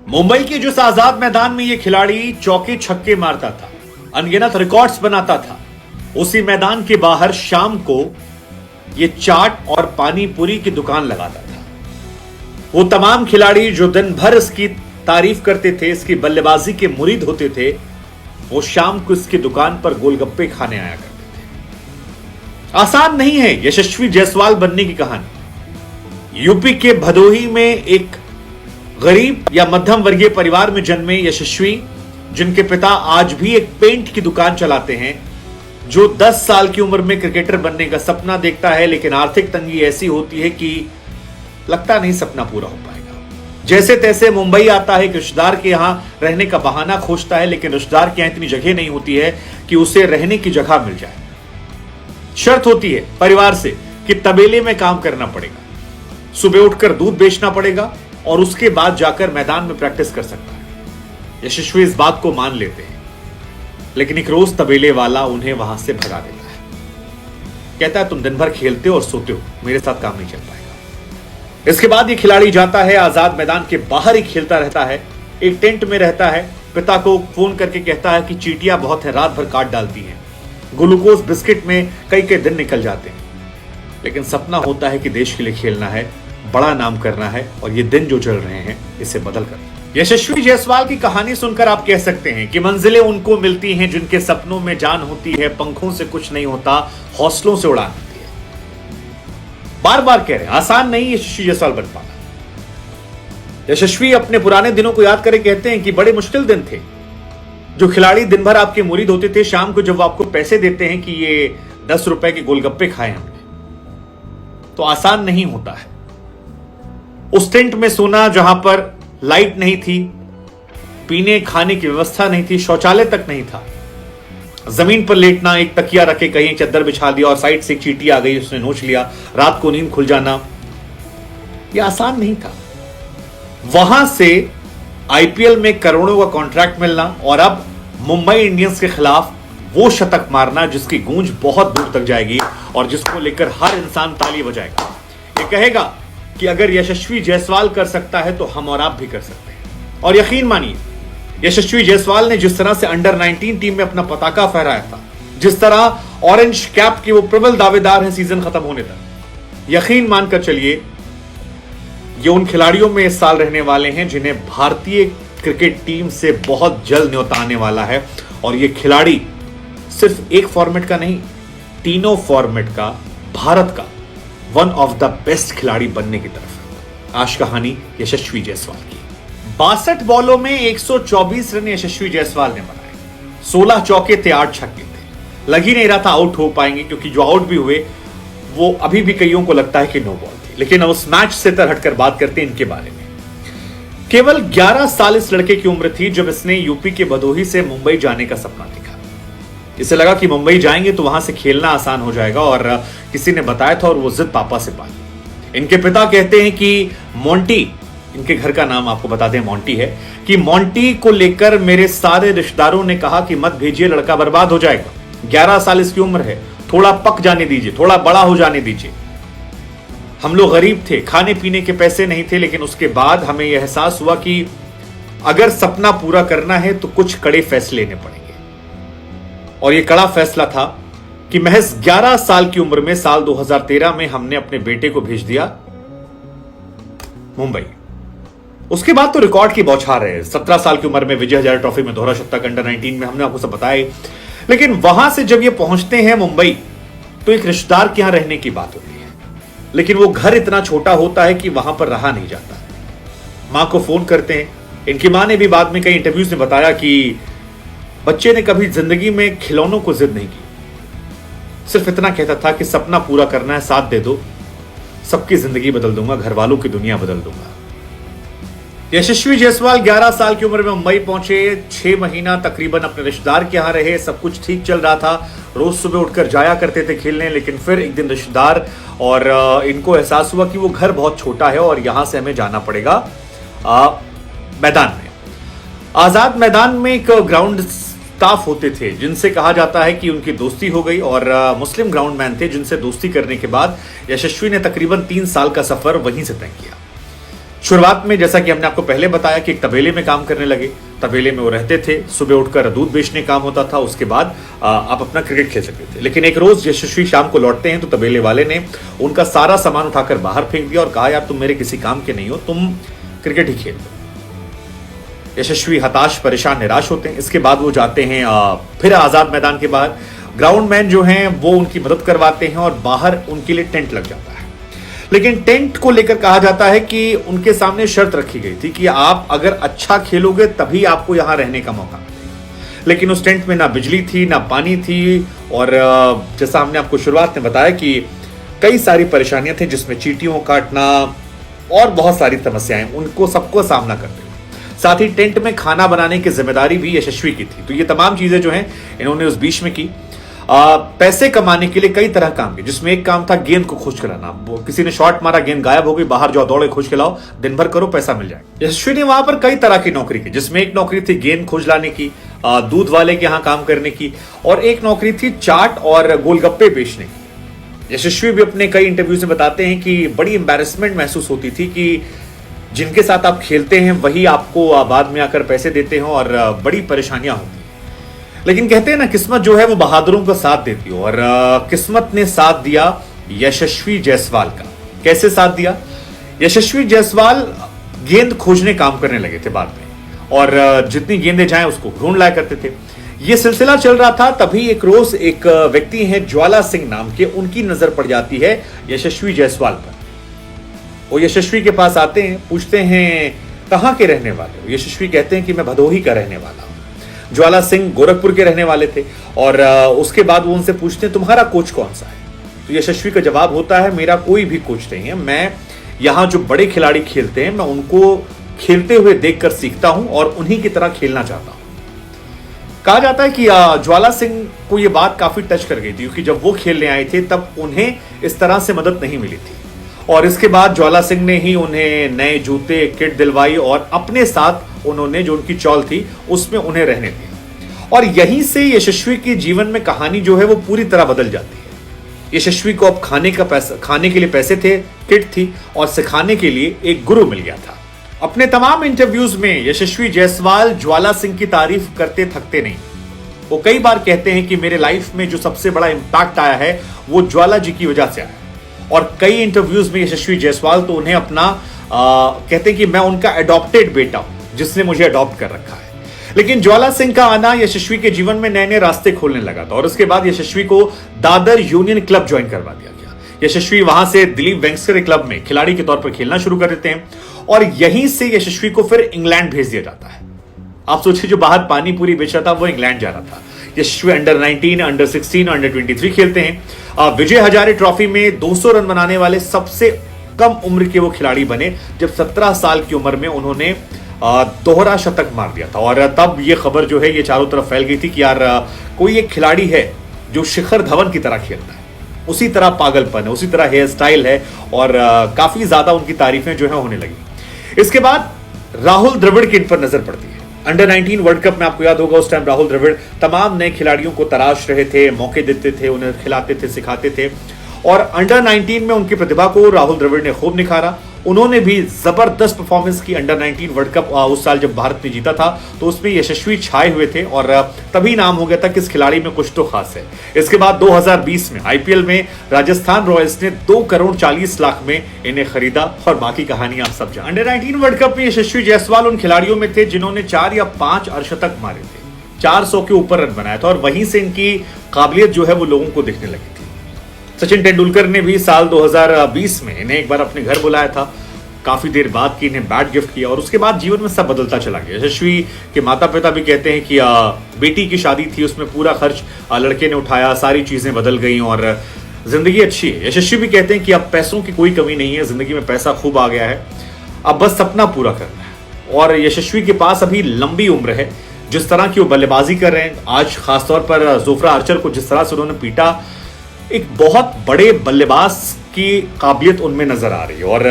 मुंबई के जिस आजाद मैदान में ये खिलाड़ी चौके छक्के मारता था, अनगिनत रिकॉर्ड्स बनाता था, उसी मैदान के बाहर शाम को ये चाट और पानी पूरी की दुकान लगाता था। वो तमाम खिलाड़ी जो दिन भर इसकी तारीफ करते थे, इसकी बल्लेबाजी के मुरीद होते थे, वो शाम को इसकी दुकान पर गोलगप्पे खाने आया करते थे। आसान नहीं है यशस्वी जायसवाल बनने की कहानी। यूपी के भदोही में एक गरीब या मध्यम वर्गीय परिवार में जन्मे यशस्वी, जिनके पिता आज भी एक पेंट की दुकान चलाते हैं, जो 10 साल की उम्र में क्रिकेटर बनने का सपना देखता है, लेकिन आर्थिक तंगी ऐसी होती है कि लगता नहीं सपना पूरा हो पाएगा। जैसे तैसे मुंबई आता है, रिश्तेदार के यहां रहने का बहाना खोजता है, लेकिन रिश्तेदार के यहां इतनी जगह नहीं होती है कि उसे रहने की जगह मिल जाए। शर्त होती है परिवार से कि तबेले में काम करना पड़ेगा, सुबह उठकर दूध बेचना पड़ेगा और उसके बाद जाकर मैदान में प्रैक्टिस कर सकता है। यशस्वी इस बात को मान लेते हैं, लेकिन एक रोज तबेले वाला उन्हें वहां से भगा देता है। कहता है तुम दिन भर खेलते हो और सोते हो, मेरे साथ काम नहीं चल पाएगा। इसके बाद ये खिलाड़ी जाता है, आजाद मैदान के बाहर ही खेलता रहता है, एक टेंट में रहता है। पिता को फोन करके कहता है कि चींटियां बहुत है, रात भर काट डालती हैं, ग्लूकोज बिस्किट में कई कई दिन निकल जाते हैं, लेकिन सपना होता है कि देश के लिए खेलना है, बड़ा नाम करना है, और ये दिन जो चल रहे हैं इसे बदल कर। यशस्वी जायसवाल की कहानी सुनकर आप कह सकते हैं कि मंजिलें उनको मिलती हैं जिनके सपनों में जान होती है, पंखों से कुछ नहीं होता, हौसलों से उड़ान होती है। बार बार कह रहे हैं आसान नहीं यशस्वी जायसवाल बन पाना। यशस्वी अपने पुराने दिनों को याद करके कहते हैं कि बड़े मुश्किल दिन थे। जो खिलाड़ी दिन भर आपके मुरीद होते थे, शाम को जब आपको पैसे देते हैं कि ये 10 रुपए के गोलगप्पे खाए हमने, तो आसान नहीं होता है। उस टेंट में सोना जहां पर लाइट नहीं थी, पीने खाने की व्यवस्था नहीं थी, शौचालय तक नहीं था, जमीन पर लेटना, एक तकिया रखे कहीं चद्दर बिछा दिया और साइड से एक चींटी आ गई, उसने नोच लिया, रात को नींद खुल जाना, यह आसान नहीं था। वहां से आईपीएल में करोड़ों का कॉन्ट्रैक्ट मिलना और अब मुंबई इंडियंस के खिलाफ वो शतक मारना जिसकी गूंज बहुत दूर तक जाएगी और जिसको लेकर हर इंसान ताली बजाएगा। ये कहेगा कि अगर यशस्वी जायसवाल कर सकता है तो हम और आप भी कर सकते हैं। और यकीन मानिए, यशस्वी जायसवाल ने जिस तरह से अंडर 19 टीम में अपना पताका फहराया था, जिस तरह ऑरेंज कैप के वो प्रबल दावेदार हैं सीजन खत्म होने तक, यकीन मानकर चलिए ये उन खिलाड़ियों में इस साल रहने वाले हैं जिन्हें भारतीय क्रिकेट टीम से बहुत जल्द न्योता आने वाला है। और ये खिलाड़ी सिर्फ एक फॉर्मेट का नहीं, तीनों फॉर्मेट का, भारत का वन ऑफ द बेस्ट खिलाड़ी बनने की तरफ। आज कहानी यशस्वी जायसवाल की। 62 बॉलों में 124 रन यशस्वी जायसवाल ने बनाए, 16 चौके थे, 8 छक्के थे। लग ही नहीं रहा था आउट हो पाएंगे, क्योंकि जो आउट भी हुए वो अभी भी कईयों को लगता है कि नो बॉल थी। लेकिन उस मैच से हटकर बात करते हैं इनके बारे में। केवल 11 साल इस लड़के की उम्र थी जब इसने यूपी के भदोही से मुंबई जाने का सपना देखा। इसे लगा कि मुंबई जाएंगे तो वहां से खेलना आसान हो जाएगा, और किसी ने बताया था और वो जिद पापा से पाली। इनके पिता कहते हैं कि मोंटी, इनके घर का नाम आपको बता दें मोंटी है, कि मोंटी को लेकर मेरे सारे रिश्तेदारों ने कहा कि मत भेजिए, लड़का बर्बाद हो जाएगा। 11 साल इसकी उम्र है, थोड़ा पक जाने दीजिए, थोड़ा बड़ा हो जाने दीजिए। हम लोग गरीब थे, खाने पीने के पैसे नहीं थे, लेकिन उसके बाद हमें यह एहसास हुआ कि अगर सपना पूरा करना है तो कुछ कड़े फैसले लेने पड़ेंगे। और यह कड़ा फैसला था कि महज 11 साल की उम्र में साल 2013 में हमने अपने बेटे को भेज दिया मुंबई। उसके बाद तो रिकॉर्ड की बौछार है। 17 साल की उम्र में विजय हजारे ट्रॉफी में दोहरा शतक, अंडर 19 में, हमने आपको सब बताया। लेकिन वहां से जब ये पहुंचते हैं मुंबई, तो एक रिश्तेदार के यहां रहने की बात होती है, लेकिन वो घर इतना छोटा होता है कि वहां पर रहा नहीं जाता। मां को फोन करते हैं। इनकी मां ने भी बाद में कई इंटरव्यूज में बताया कि बच्चे ने कभी जिंदगी में खिलौनों को जिद नहीं की, सिर्फ इतना कहता था कि सपना पूरा करना है, साथ दे दो, सबकी जिंदगी बदल दूंगा, घर वालों की दुनिया बदल दूंगा। यशस्वी जायसवाल 11 साल की उम्र में मुंबई पहुंचे, 6 महीना तकरीबन अपने रिश्तेदार के यहां रहे, सब कुछ ठीक चल रहा था, रोज सुबह उठकर जाया करते थे खेलने। लेकिन फिर एक दिन रिश्तेदार और इनको एहसास हुआ कि वो घर बहुत छोटा है और यहां से हमें जाना पड़ेगा मैदान में। आजाद मैदान में एक ग्राउंड स्टाफ होते थे जिनसे कहा जाता है कि उनकी दोस्ती हो गई, और मुस्लिम ग्राउंडमैन थे जिनसे दोस्ती करने के बाद यशस्वी ने तकरीबन 3 साल का सफर वहीं से तय किया। शुरुआत में जैसा कि हमने आपको पहले बताया कि एक तबेले में काम करने लगे, तबेले में वो रहते थे, सुबह उठकर दूध बेचने काम होता था, उसके बाद आप अपना क्रिकेट खेल सकते थे। लेकिन एक रोज यशस्वी शाम को लौटते हैं तो तबेले वाले ने उनका सारा सामान उठाकर बाहर फेंक दिया और कहा, यार तुम मेरे किसी काम के नहीं हो, तुम क्रिकेट ही खेल लो। यशस्वी हताश, परेशान, निराश होते हैं। इसके बाद वो जाते हैं फिर आजाद मैदान के बाहर। ग्राउंड मैन जो हैं वो उनकी मदद करवाते हैं और बाहर उनके लिए टेंट लग जाता है। लेकिन टेंट को लेकर कहा जाता है कि उनके सामने शर्त रखी गई थी कि आप अगर अच्छा खेलोगे तभी आपको यहां रहने का मौका मिलेगा। लेकिन उस टेंट में ना बिजली थी, ना पानी थी, और जैसा हमने आपको शुरुआत में बताया कि कई सारी परेशानियां थी, जिसमें चींटियों काटना और बहुत सारी समस्याएं उनको सबको सामना करते हुए। साथ ही टेंट में खाना बनाने की जिम्मेदारी भी यशस्वी की थी। तो ये तमाम चीजें जो हैं इन्होंने उस बीच में की। पैसे कमाने के लिए कई तरह काम किए, जिसमें एक काम था गेंद को खोज खिलाना। किसी ने शॉट मारा, गेंद गायब हो गई, बाहर जाओ, दौड़े, खोज खिलाओ, दिन भर करो, पैसा मिल जाए। यशस्वी ने वहां पर कई तरह की नौकरी की, जिसमें एक नौकरी थी गेंद खोज लाने की, दूध वाले के यहां काम करने की, और एक नौकरी थी चाट और गोलगप्पे बेचने की। यशस्वी भी अपने कई इंटरव्यूज में बताते हैं कि बड़ी एम्बैरेसमेंट महसूस होती थी कि जिनके साथ आप खेलते हैं वही आपको बाद में आकर पैसे देते हैं और बड़ी परेशानियां होती हैं। लेकिन कहते हैं ना, किस्मत जो है वो बहादुरों का साथ देती है, और किस्मत ने साथ दिया यशस्वी जायसवाल का। कैसे साथ दिया? यशस्वी जायसवाल गेंद खोजने काम करने लगे थे बाद में, और जितनी गेंदें जाएं उसको ढूंढ लाया करते थे। ये सिलसिला चल रहा था, तभी एक रोज एक व्यक्ति हैं ज्वाला सिंह नाम के, उनकी नजर पड़ जाती है यशस्वी जायसवाल पर। वो यशस्वी के पास आते हैं, पूछते हैं कहां के रहने वाले हो? यशस्वी कहते हैं कि मैं भदोही का रहने वाला हूं। ज्वाला सिंह गोरखपुर के रहने वाले थे, और उसके बाद वो उनसे पूछते हैं तुम्हारा कोच कौन सा है? तो यशस्वी का जवाब होता है, मेरा कोई भी कोच नहीं है, मैं यहां जो बड़े खिलाड़ी खेलते हैं मैं उनको खेलते हुए देखकर सीखता हूं और उन्हीं की तरह खेलना चाहता हूं। कहा जाता है कि ज्वाला सिंह को यह बात काफी टच कर गई थी, क्योंकि जब वो खेलने आए थे तब उन्हें इस तरह से मदद नहीं मिली थी, और इसके बाद ज्वाला सिंह ने ही उन्हें नए जूते, किट दिलवाई, और अपने साथ उन्होंने जो उनकी चौल थी उसमें उन्हें रहने दिया। और यहीं से यशस्वी के जीवन में कहानी जो है वो पूरी तरह बदल जाती है। यशस्वी को अब खाने के लिए पैसे थे, किट थी, और सिखाने के लिए एक गुरु मिल गया था। अपने तमाम इंटरव्यूज में यशस्वी जायसवाल ज्वाला सिंह की तारीफ करते थकते नहीं। वो कई बार कहते हैं कि मेरे लाइफ में जो सबसे बड़ा इंपैक्ट आया है वो ज्वाला जी की वजह से आया। और कई इंटरव्यूज में यशस्वी जायसवाल तो उन्हें अपना कहते हैं कि मैं उनका अडॉप्टेड बेटा हूं, जिसने मुझे अडॉप्ट कर रखा है। लेकिन ज्वाला सिंह का आना यशस्वी के जीवन में नए नए रास्ते खोलने लगा था, और उसके बाद यशस्वी को दादर यूनियन क्लब ज्वाइन करवा दिया गया। यशस्वी वहां से दिलीप वेंकसरे क्लब में खिलाड़ी के तौर पर खेलना शुरू कर देते हैं, और यहीं से यशस्वी को फिर इंग्लैंड भेज दिया जाता है। आप सोचिए, जो बाहर पानी पूरी बेच रहा था वो इंग्लैंड जा रहा था। यशस्वी अंडर 19, अंडर 16, अंडर 23 खेलते हैं। विजय हजारे ट्रॉफी में 200 रन बनाने वाले सबसे कम उम्र के वो खिलाड़ी बने, जब 17 साल की उम्र में उन्होंने दोहरा शतक मार दिया था। और तब ये खबर जो है ये चारों तरफ फैल गई थी कि यार कोई एक खिलाड़ी है जो शिखर धवन की तरह खेलता है, उसी तरह पागलपन है, उसी तरह हेयर स्टाइल है, और काफी ज्यादा उनकी तारीफें जो है होने लगी। इसके बाद राहुल द्रविड़ की इन पर नजर पड़ती है। अंडर 19 वर्ल्ड कप में आपको याद होगा, उस टाइम राहुल द्रविड़ तमाम नए खिलाड़ियों को तराश रहे थे, मौके देते थे, उन्हें खिलाते थे, सिखाते थे, और अंडर 19 में उनकी प्रतिभा को राहुल द्रविड़ ने खूब निखारा। उन्होंने भी जबरदस्त परफॉर्मेंस की। अंडर 19 वर्ल्ड कप उस साल जब भारत ने जीता था तो उसमें यशस्वी छाए हुए थे, और तभी नाम हो गया था कि इस खिलाड़ी में कुछ तो खास है। इसके बाद 2020 में आईपीएल में राजस्थान रॉयल्स ने 2 करोड़ 40 लाख में इन्हें खरीदा, और बाकी कहानी आप सब जानते हैं। अंडर 19 वर्ल्ड कप में यशस्वी जायसवाल उन खिलाड़ियों में थे जिन्होंने 4 या 5 अर्धशतक मारे थे, 400 के ऊपर रन बनाया था, और वहीं से इनकी काबिलियत जो है वो लोगों को दिखने लगी थी। सचिन तेंदुलकर ने भी साल 2020 में इन्हें एक बार अपने घर बुलाया था, काफी देर बाद की इन्हें बैट गिफ्ट किया, और उसके बाद जीवन में सब बदलता चला गया। यशस्वी के माता पिता भी कहते हैं कि बेटी की शादी थी, उसमें पूरा खर्च लड़के ने उठाया, सारी चीजें बदल गई और जिंदगी अच्छी है। यशस्वी भी कहते हैं कि अब पैसों की कोई कमी नहीं है, जिंदगी में पैसा खूब आ गया है, अब बस सपना पूरा करना है। और यशस्वी के पास अभी लंबी उम्र है। जिस तरह की वो बल्लेबाजी कर रहे हैं आज, खासतौर पर जोफ्रा आर्चर को जिस तरह से उन्होंने पीटा, एक बहुत बड़े बल्लेबाज की काबिलियत उनमें नजर आ रही है। और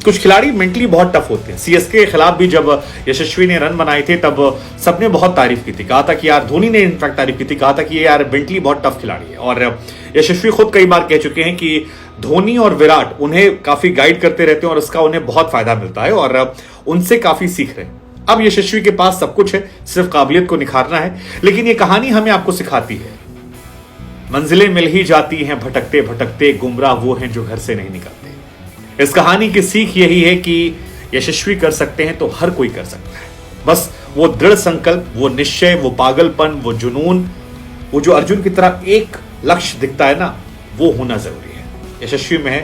कुछ खिलाड़ी मेंटली बहुत टफ होते हैं। सीएसके के खिलाफ भी जब यशस्वी ने रन बनाए थे तब सबने बहुत तारीफ की थी, कहा था कि यार, धोनी ने इनफैक्ट तारीफ की थी, कहा था कि ये यार मेंटली बहुत टफ खिलाड़ी है। और यशस्वी खुद कई बार कह चुके हैं कि धोनी और विराट उन्हें काफी गाइड करते रहते हैं और उसका उन्हें बहुत फायदा मिलता है और उनसे काफी सीख रहे हैं। अब यशस्वी के पास सब कुछ है, सिर्फ काबिलियत को निखारना है। लेकिन ये कहानी हमें आपको सिखाती है, मंजिलें मिल ही जाती हैं भटकते भटकते, गुमराह वो हैं जो घर से नहीं निकलते। इस कहानी की सीख यही है कि यशस्वी कर सकते हैं तो हर कोई कर सकता है। बस वो दृढ़ संकल्प, वो निश्चय, वो पागलपन, वो जुनून, वो जो अर्जुन की तरह एक लक्ष्य दिखता है ना, वो होना जरूरी है। यशस्वी में है